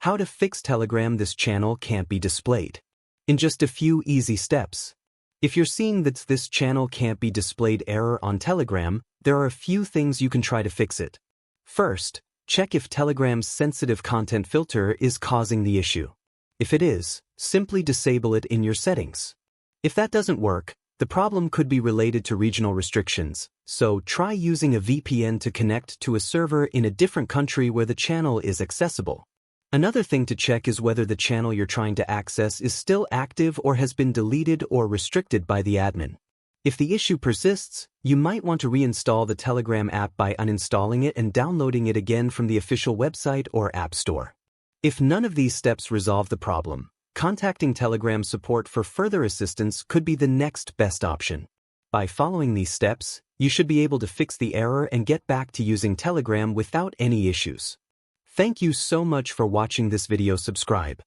How to fix Telegram this channel can't be displayed. In just a few easy steps. If you're seeing that this channel can't be displayed error on Telegram, there are a few things you can try to fix it. First, check if Telegram's sensitive content filter is causing the issue. If it is, simply disable it in your settings. If that doesn't work, the problem could be related to regional restrictions, so try using a VPN to connect to a server in a different country where the channel is accessible. Another thing to check is whether the channel you're trying to access is still active or has been deleted or restricted by the admin. If the issue persists, you might want to reinstall the Telegram app by uninstalling it and downloading it again from the official website or app store. If none of these steps resolve the problem, contacting Telegram support for further assistance could be the next best option. By following these steps, you should be able to fix the error and get back to using Telegram without any issues. Thank you so much for watching this video. Subscribe.